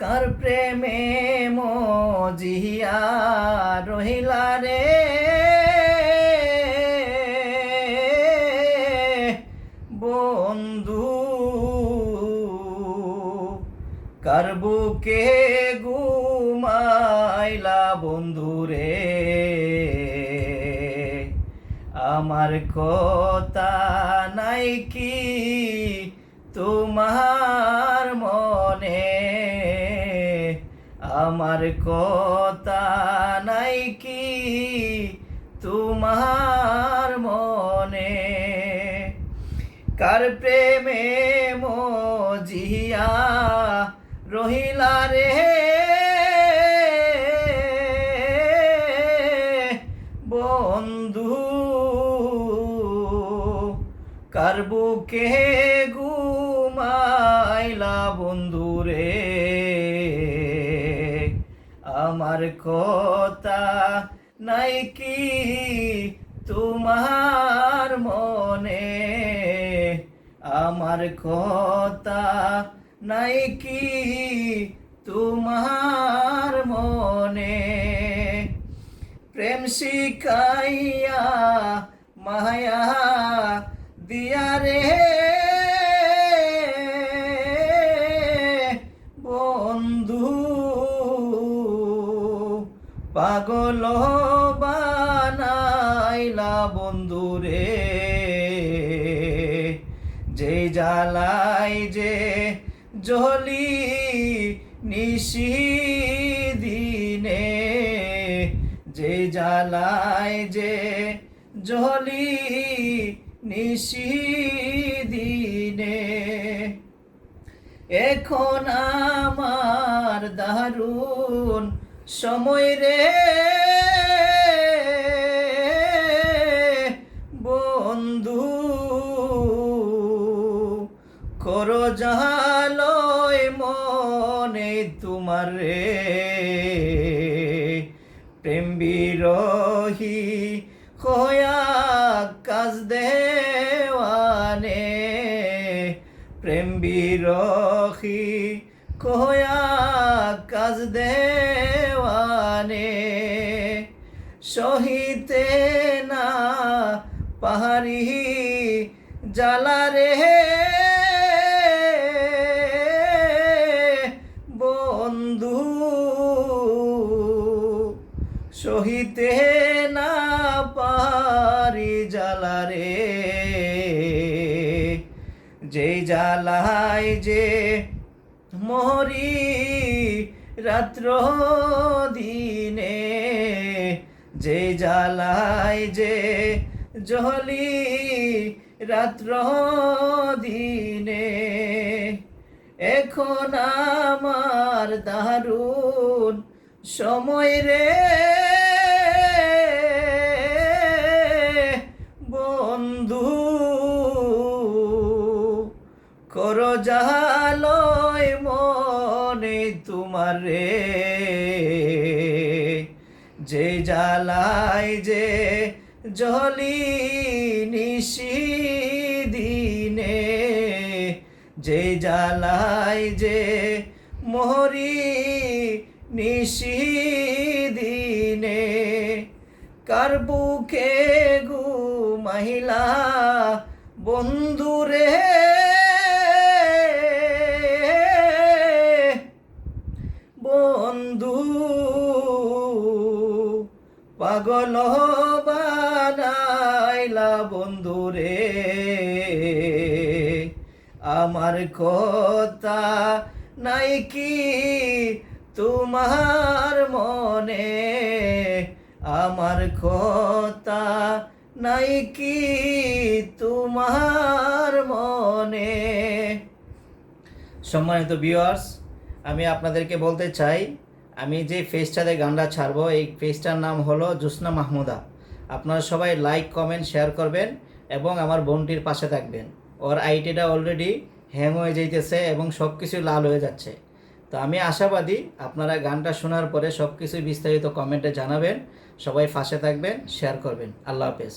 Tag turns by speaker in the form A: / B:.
A: কার প্রেমে মজিয়া রহিলা রে বন্ধু, কার বুকে ঘুমাইলা বন্ধু রে। আমার কথা নাই কি তোমার মনে, আমার কথা নাই কি তোমার মনে। কার প্রেমে মজিয়া রহিলা রে বন্ধু, কার বুকে ঘুমাইলা বন্ধু রে। আমার কথা নাই কি তোমার মনে, আমার কথা নাই কি তোমার মনে। প্রেম শিখাইয়া মায়া দিয়া রে বন্ধু, পাগল বানাইলা বন্ধু রে। যে জ্বালাই যে জ্বলি নিশি দিনে, যে জ্বালাই যে জ্বলি নিশি দিনে। এখন আমার দারুণ সময় রে বন্ধু, করো জালয় মনে তোমার রে। প্রেম বিরোহী হয়া কাজ দেওয়ানে, প্রেম বিরোহী হয়া কাজ দেওয়ানে। সহিতে না পাহাড়ি জ্বালা রে বন্ধু, সহিতে না পারি জ্বালা রে। যে জ্বালায় যে মরি রাত্র দিনে, যে জ্বালায় যে জ্বলি রাত্র দিনে। এখন আমার দারুণ সময় রে বন্ধু, করো জালয় মনে তোমার রে। যে জ্বালায় যে জ্বলি নিশি দিনে, যে জ্বালায় যে মরি নিশি দিনে। কার বুকে ঘুমাইলা বন্ধু রে বন্ধু, পাগল বানাইলা বন্ধু রে। আমার কথা নাই কি তোমার মনে, আমার কথা নাই কি তোমার মনে। সম্মানিত ভিউয়ার্স, আমি আপনাদেরকে বলতে চাই, আমি যে পেজটাতে গানটা ছাড়বো এই পেজটার নাম হলো জোসনা মাহমুদা। আপনারা সবাই লাইক কমেন্ট শেয়ার করবেন এবং আমার বোনটির পাশে থাকবেন। ওর আইডিটা অলরেডি হ্যাং হয়ে যাইতেছে এবং সব কিছু লাল হয়ে যাচ্ছে। তো আমি আশাবাদী আপনারা গানটা শোনার পরে সব কিছু বিস্তারিত কমেন্টে জানাবেন। সবাই পাশে থাকবেন, শেয়ার করবেন। আল্লাহ হাফেজ।